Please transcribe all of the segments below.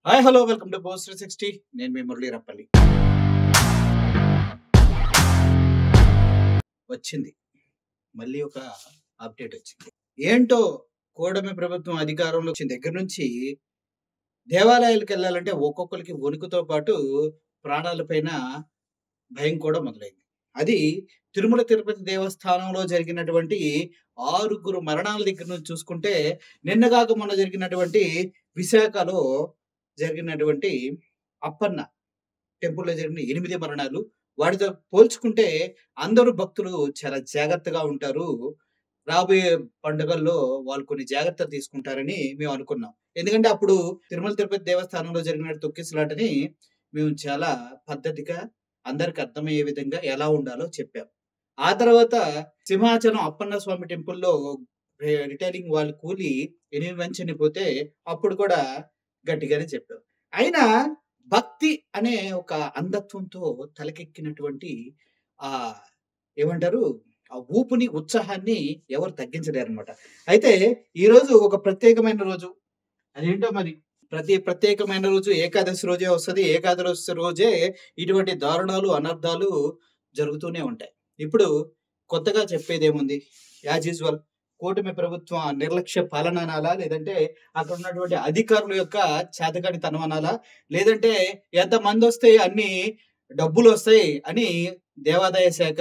Hi hello welcome to post 360. నేను మీ మురళీ రప్పల్లి. వచ్చింది మళ్ళీ ఒక అప్డేట్ వచ్చింది. ఏంటో కూటమి ప్రభుత్వం అధికారంలో వచ్చిన దగ్గర నుంచి దేవాలయాలకు వెళ్ళాలంటే ఒక్కొక్కరికి వణుకుతో పాటు ప్రాణాలపైన భయం కూడా మొదలైంది. అది తిరుమల తిరుపతి దేవస్థానంలో జరిగినటువంటి 6 మరణాల దగ్గర నుంచి చూసుకుంటే నిన్నగాక మొన్న జరిగినటువంటి విశాఖలో జరిగినటువంటి అప్పన్న టెంపుల్‌లో జరిగిన 8 మరణాలు. వాటితో పోల్చుకుంటే అందరూ భక్తులు చాలా జాగ్రత్తగా ఉంటారు. రాబోయే పండుగల్లో వాళ్ళు కొన్ని జాగ్రత్తలు తీసుకుంటారని మేము అనుకున్నాం. ఎందుకంటే అప్పుడు తిరుమల తిరుపతి దేవస్థానంలో జరిగిన తొక్కిసలాటని మేము చాలా పద్ధతిగా అందరికి అర్థమయ్యే విధంగా ఎలా ఉండాలో చెప్పాం. ఆ తర్వాత సింహాచలం అప్పన్న స్వామి టెంపుల్‌లో రిటైరింగ్ వాళ్ళు కూలి 8 మంది చనిపోతే అప్పుడు కూడా గట్టిగానే చెప్పాం. అయినా భక్తి అనే ఒక అంధత్వంతో తలకెక్కినటువంటి ఆహ్, ఏమంటారు? ఆ ఊపుని, ఉత్సాహాన్ని ఎవరు తగ్గించలేరనమాట. అయితే ఈరోజు ఒక ప్రత్యేకమైన రోజు. అదేంటో మరి ప్రత్యేకమైన రోజు ఏకాదశి రోజే వస్తది. ఏకాదశి రోజే ఇటువంటి దారుణాలు, అనర్థాలు జరుగుతూనే ఉంటాయి. ఇప్పుడు కొత్తగా చెప్పేదేముంది? యాజ్ యూజువల్ కూటమి ప్రభుత్వం నిర్లక్ష్య పాలన అనాలా? లేదంటే అక్కడ ఉన్నటువంటి అధికారుల యొక్క చేతకానితనం అనాలా? లేదంటే ఎంతమందొస్తే అన్ని డబ్బులొస్తాయి అని దేవాదాయ శాఖ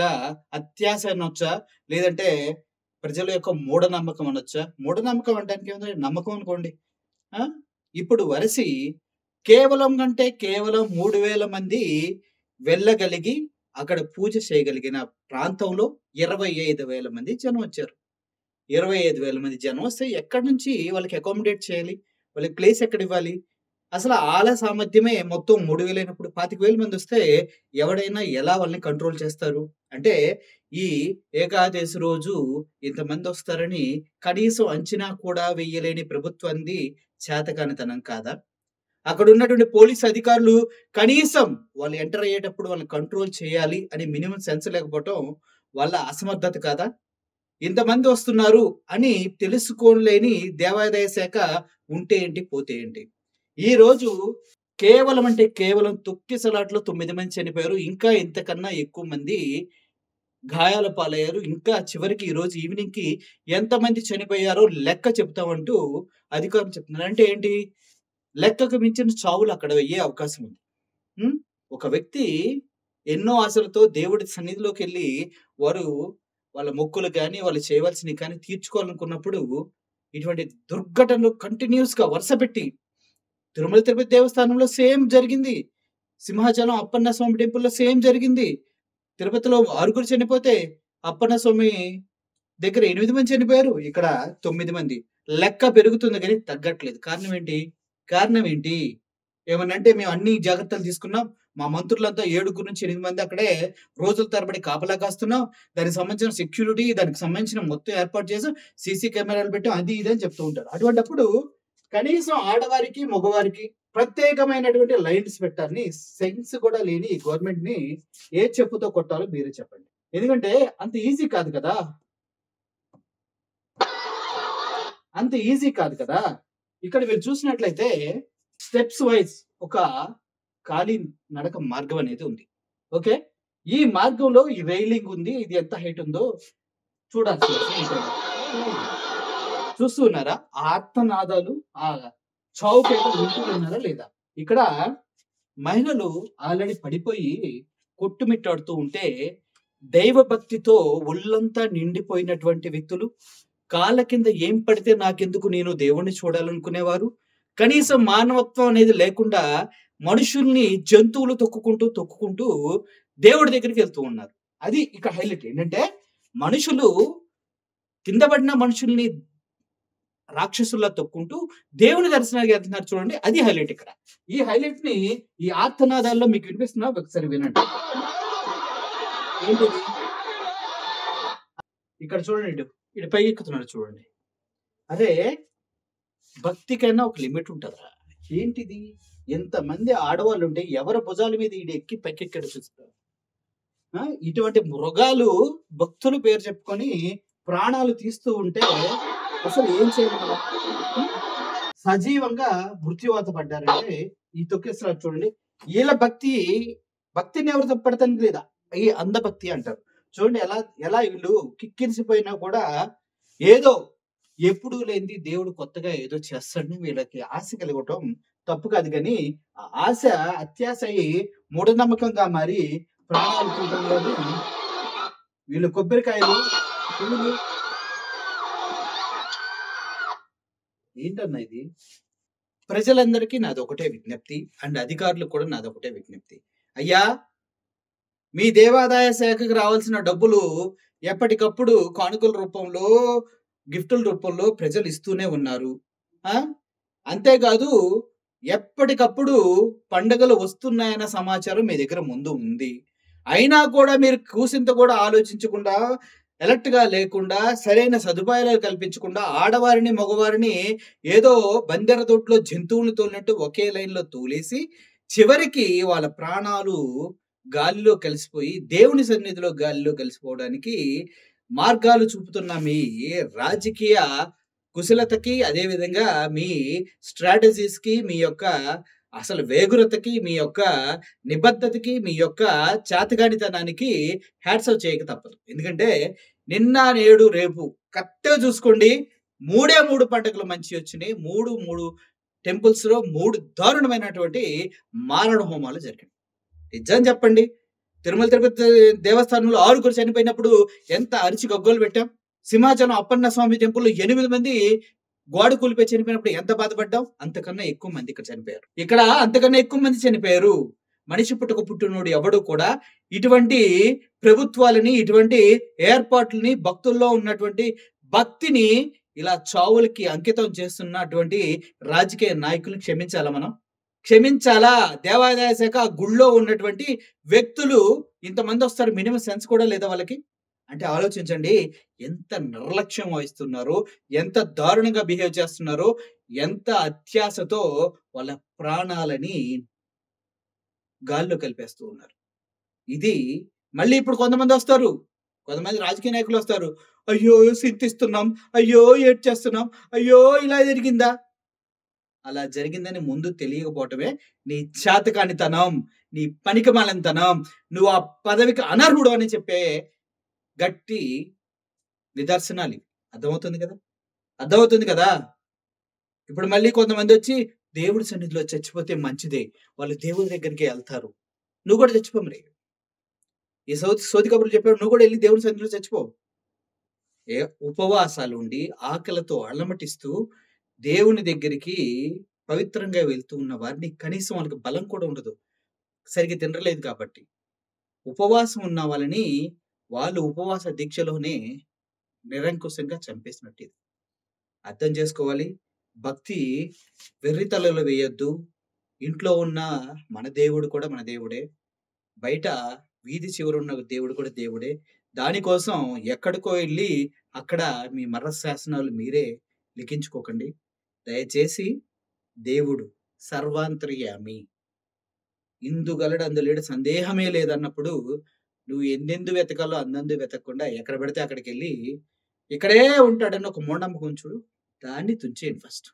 అత్యాశ అనొచ్చా? లేదంటే ప్రజల యొక్క మూఢనమ్మకం అనొచ్చా? మూఢనమ్మకం అనడానికి ఏముంది? నమ్మకం అనుకోండి. ఆ! ఇప్పుడు వరసి కేవలం అంటే కేవలం 3000 మంది వెళ్ళగలిగి అక్కడ పూజ చేయగలిగిన ప్రాంతంలో 25,000 మంది జనం వచ్చారు. 25,000 మంది జనం వస్తే ఎక్కడి నుంచి వాళ్ళకి అకామిడేట్ చేయాలి? వాళ్ళకి ప్లేస్ ఎక్కడివ్వాలి? అసలు ఆళ్ళ సామర్థ్యమే మొత్తం 3000 అయినప్పుడు 25,000 మందొస్తే ఎవడైనా ఎలా వాళ్ళని కంట్రోల్ చేస్తారు? అంటే ఈ ఏకాదశి రోజు ఇంతమందొస్తారని కనీసం అంచనా కూడా వేయలేని ప్రభుత్వానిది చేతకానితనం కాదా? అక్కడున్నటువంటి పోలీస్ అధికారులు కనీసం వాళ్ళు ఎంటర్ అయ్యేటప్పుడు వాళ్ళని కంట్రోల్ చేయాలి అని మినిమమ్ సెన్స్ లేకపోవటం వాళ్ళ అసమర్థత కాదా? ఇంతమంది వస్తున్నారు అని తెలుసుకోలేని దేవాదాయ శాఖ ఉంటే ఏంటి? పోతే ఏంటి? ఈరోజు కేవలం అంటే కేవలం తొక్కిసలాటలో 9 మంది చనిపోయారు. ఇంకా ఇంతకన్నా ఎక్కువ మంది గాయాల పాలయ్యారు. ఇంకా చివరికి ఈరోజు ఈవినింగ్‌కి ఎంతమంది చనిపోయారో లెక్క చెప్తామంటూ అధికారులు చెప్తున్నారు. అంటే ఏంటి? లెక్కకు మించిన చావులు అక్కడ అయ్యే అవకాశం ఉంది. హ్మ్. ఒక వ్యక్తి ఎన్నో ఆశలతో దేవుడి సన్నిధిలోకెళ్ళి వారు వాళ్ళ మొక్కులు గాని, వాళ్ళు చేయవలసినవి కానీ తీర్చుకోవాలనుకున్నప్పుడు ఇటువంటి దుర్ఘటనలు కంటిన్యూయస్‌గా వరుసపెట్టి తిరుమల తిరుపతి దేవస్థానంలో సేమ్ జరిగింది. సింహాచలం అప్పన్న స్వామి టెంపుల్‌లో సేమ్ జరిగింది. తిరుపతిలో 6 చనిపోతే అప్పన్న స్వామి దగ్గర 8 మంది చనిపోయారు. ఇక్కడ 9 మంది. లెక్క పెరుగుతుంది గానీ తగ్గట్లేదు. కారణం ఏంటి? కారణం ఏంటి? ఏమనంటే మేము అన్ని జాగ్రత్తలు తీసుకున్నాం. మా మంత్రులంతా 7-8 మంది అక్కడే రోజుల తరబడి కాపలా కాస్తున్నాం. దానికి సంబంధించిన సెక్యూరిటీ, దానికి సంబంధించిన మొత్తం ఏర్పాటు చేసాం. సీసీ కెమెరాలు పెట్టాం. అది ఇది అని చెప్తూ ఉంటారు. అటువంటప్పుడు కనీసం ఆడవారికి, మగవారికి ప్రత్యేకమైనటువంటి లైన్స్ పెట్టాలని సెన్స్ కూడా లేని ఈ గవర్నమెంట్‌ని ఏ చెప్పుతో కొట్టాలో మీరే చెప్పండి. ఎందుకంటే అంత ఈజీ కాదు కదా! అంత ఈజీ కాదు కదా! ఇక్కడ మీరు చూసినట్లయితే స్టెప్స్ వైస్ ఒక ఖాళీ నడక మార్గం అనేది ఉంది. ఓకే. ఈ మార్గంలో ఈ రైలింగ్ ఉంది. ఇది ఎంత హైట్ ఉందో చూడాల్సి వస్తుంది. చూస్తూ ఉన్నారా? ఆ ఆర్తనాదాలు, ఆ చావు కేకలు వింటూ ఉన్నారా లేదా? ఇక్కడ మహిళలు ఆల్రెడీ పడిపోయి కొట్టుమిట్టాడుతూ ఉంటే దైవ భక్తితో ఒళ్ళంతా నిండిపోయినటువంటి వ్యక్తులు కాళ్ళ కింద ఏం పడితే నాకెందుకు, నేను దేవుణ్ణి చూడాలనుకునేవారు కనీసం మానవత్వం అనేది లేకుండా మనుషుల్ని జంతువులు తొక్కుకుంటూ దేవుడి దగ్గరికి వెళ్తూ ఉన్నారు. అది ఇక్కడ హైలైట్ ఏంటంటే మనుషులు కింద పడిన మనుషుల్ని రాక్షసుల్లా తొక్కుంటూ దేవుని దర్శనానికి వెళ్తున్నారు చూడండి. అది హైలైట్ ఇక్కడ. ఈ హైలైట్ ని ఈ ఆర్తనాదాల్లో మీకు వినిపిస్తున్నా ఒకసారి వినండి. ఏంటిది? ఇక్కడ చూడండి ఇటు పైకి ఎక్కుతున్నాడు చూడండి. అదే భక్తికైనా ఒక లిమిట్ ఉంటదిరా. ఏంటిది? ఎంతమంది ఆడవాళ్ళుంటే ఎవరి భుజాల మీద ఈడు ఎక్కి పైకెక్కాడో చూస్తారు. ఇటువంటి మృగాలు భక్తుల పేరు చెప్పుకొని ప్రాణాలు తీస్తూ ఉంటే అసలు ఏం చేయాలి మనం? సజీవంగా మృత్యువాత పడ్డారంటే ఈ తొక్కేస్తున్నారు చూడండి. వీళ్ళ భక్తిని ఎవరు తప్పడతానికి లేదా, ఈ అంధభక్తి అంటారు. చూడండి ఎలా ఎలా వీళ్ళు కిక్కిరిసిపోయినా కూడా ఏదో ఎప్పుడు లేనిది దేవుడు కొత్తగా ఏదో చేస్తాడని వీళ్ళకి ఆశ కలగటం తప్పు కాదు. కానీ ఆ ఆశ అత్యాశ అయి మూఢనమ్మకంగా మారి ప్రాణాలు చూడడంలోని వీళ్ళు కొబ్బరికాయలు పువ్వులు ఏంటన్నా ఇది? ప్రజలందరికీ నాదొకటే విజ్ఞప్తి అండ్ అధికారులకు కూడా నాదొకటే విజ్ఞప్తి. అయ్యా, మీ దేవాదాయ శాఖకు రావాల్సిన డబ్బులు ఎప్పటికప్పుడు కానుకల రూపంలో, గిఫ్టుల రూపంలో ప్రజలు ఇస్తూనే ఉన్నారు. అంతేకాదు ఎప్పటికప్పుడు పండుగలు వస్తున్నాయన్న సమాచారం మీ దగ్గర ముందు ఉంది. అయినా కూడా మీరు కూసింత కూడా ఆలోచించకుండా, ఎలర్ట్ గా లేకుండా, సరైన సదుపాయాలు కల్పించకుండా ఆడవారిని మగవారిని ఏదో బందెర తోటలో జంతువులు తోలినట్టు ఒకే లైన్ లో తోలేసి చివరికి వాళ్ళ ప్రాణాలు గాలిలో కలిసిపోయి దేవుని సన్నిధిలో గాలిలో కలిసిపోవడానికి మార్గాలు చూపుతున్న మీ రాజకీయ కుశలతకి, అదేవిధంగా మీ స్ట్రాటజీస్ కి, మీ యొక్క అసలు వేగురతకి, మీ యొక్క నిబద్ధతకి, మీ యొక్క చేతగానితనానికి హ్యాట్స్ ఆఫ్ చేయక తప్పదు. ఎందుకంటే నిన్న నేడు రేపు కరెక్ట్గా చూసుకోండి, 3 పండుగలు మంచి వచ్చినాయి. 3 టెంపుల్స్ లో 3 దారుణమైనటువంటి మారణ హోమాలు జరిగాయి. నిజం చెప్పండి, తిరుమల తిరుపతి దేవస్థానంలో 6 చనిపోయినప్పుడు ఎంత అరిచి గగ్గోలు పెట్టాం. సింహాచలం అప్పన్న స్వామి టెంపుల్లో 8 మంది గోడ కూలిపోయి చనిపోయినప్పుడు ఎంత బాధపడ్డాం. అంతకన్నా ఎక్కువ మంది ఇక్కడ చనిపోయారు. ఇక్కడ అంతకన్నా ఎక్కువ మంది చనిపోయారు. మనిషి పుట్టినోడు ఎవడు కూడా ఇటువంటి ప్రభుత్వాలని, ఇటువంటి ఏర్పాట్లని, భక్తుల్లో ఉన్నటువంటి భక్తిని ఇలా చావులకి అంకితం చేస్తున్నటువంటి రాజకీయ నాయకులను క్షమించాలా? మనం క్షమించాలా? దేవాదాయ శాఖ గుళ్ళో ఉన్నటువంటి వ్యక్తులు ఇంతమంది వస్తారు, మినిమం సెన్స్ కూడా లేదా వాళ్ళకి? అంటే ఆలోచించండి, ఎంత నిర్లక్ష్యం వహిస్తున్నారో, ఎంత దారుణంగా బిహేవ్ చేస్తున్నారో, ఎంత అత్యాశతో వాళ్ళ ప్రాణాలని గాల్లో కలిపేస్తూ ఉన్నారు. ఇది మళ్ళీ ఇప్పుడు కొంతమంది వస్తారు, కొంతమంది రాజకీయ నాయకులు వస్తారు. అయ్యో చింతిస్తున్నాం, అయ్యో ఏడ్ చేస్తున్నాం, అయ్యో ఇలా జరిగిందా? అలా జరిగిందని ముందు తెలియకపోవటమే నీ చేతకానితనం, నీ పనికిమాలినతనం, నువ్వు ఆ పదవికి అనర్హుడు అని చెప్పే గట్టి నిదర్శనాలు. అర్థమవుతుంది కదా? ఇప్పుడు మళ్ళీ కొంతమంది వచ్చి దేవుడి సన్నిధిలో చచ్చిపోతే మంచిదే, వాళ్ళు దేవుడి దగ్గరికి వెళ్తారు. నువ్వు కూడా చచ్చిపో. మరి ఈ సోది కబుర్లు చెప్పాడు, నువ్వు కూడా వెళ్ళి దేవుడి సన్నిధిలో చచ్చిపో. ఉపవాసాలు ఉండి ఆకలితో అల్లమటిస్తూ దేవుని దగ్గరికి పవిత్రంగా వెళ్తూ ఉన్న వారిని కనీసం వాళ్ళకి బలం కూడా ఉండదు, సరిగ్గా తినలేదు కాబట్టి. ఉపవాసం ఉన్న వాళ్ళని వాళ్ళు ఉపవాస దీక్షలోనే నిరంకుశంగా చంపేసినట్టు. అర్థం చేసుకోవాలి. భక్తి వెర్రితలలో వేయొద్దు. ఇంట్లో ఉన్న మన దేవుడు కూడా మన దేవుడే, బయట వీధి చివరున్న దేవుడు కూడా దేవుడే. దానికోసం ఎక్కడికో వెళ్ళి అక్కడ మీ మరణశాసనాలు మీరే లిఖించుకోకండి. దయచేసి దేవుడు సర్వాంతర్యామి, ఇందుగలడు అందులేడు సందేహమే లేదన్నప్పుడు నువ్వు ఎందెందు వెతకాలో అందందు వెతకకుండా ఎక్కడ పడితే అక్కడికి వెళ్ళి ఇక్కడే ఉంటాడని ఒక మూఢనమ్మకం చూడు, దాన్ని తుంచేయండి. ఫస్ట్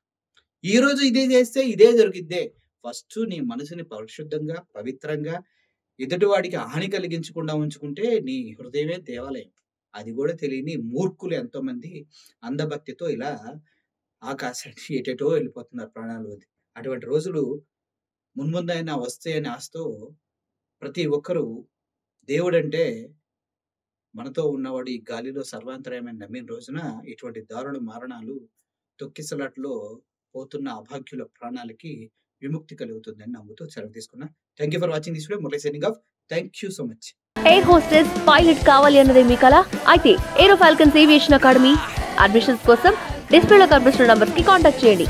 ఈ రోజు ఇదే చేస్తే ఇదే జరిగిద్దే. ఫస్ట్ నీ మనసుని పరిశుద్ధంగా, పవిత్రంగా, ఎదుటివాడికి హాని కలిగించకుండా ఉంచుకుంటే నీ హృదయమే దేవాలయం. అది కూడా తెలియని మూర్ఖులు ఎంతో మంది అంధభక్తితో ఇలా ఆకాశానికి ఎటెటో వెళ్ళిపోతున్నారు ప్రాణాలు వదిలి. అటువంటి రోజులు మున్ముందైనా వస్తాయని ఆశతో ప్రతి ఒక్కరూ దేవుడంటే మనతో ఉన్నవాడు ఈ గాలిలో సర్వాంతరయమని నమ్మిన రోజున ఇటువంటి దారుణ మరణాలు, తొక్కిసలాట్లో పోతున్న అభాగ్యుల ప్రాణాలకి విముక్తి కలుగుతుందని నమ్ముతూ సెలవు తీసుకున్నా. Thank you for watching this video. Murali signing off. Thank you so much. Air hostess, pilot కావాలి అన్నదే మీ కల అయితే ఏరో ఫాల్కన్స్ ఏవియేషన్ అకాడమీ అడ్మిషన్స్ కోసం డిస్ప్లేలో కనిపిస్తున్న నంబర్స్ కి కాంటాక్ట్ చేయండి.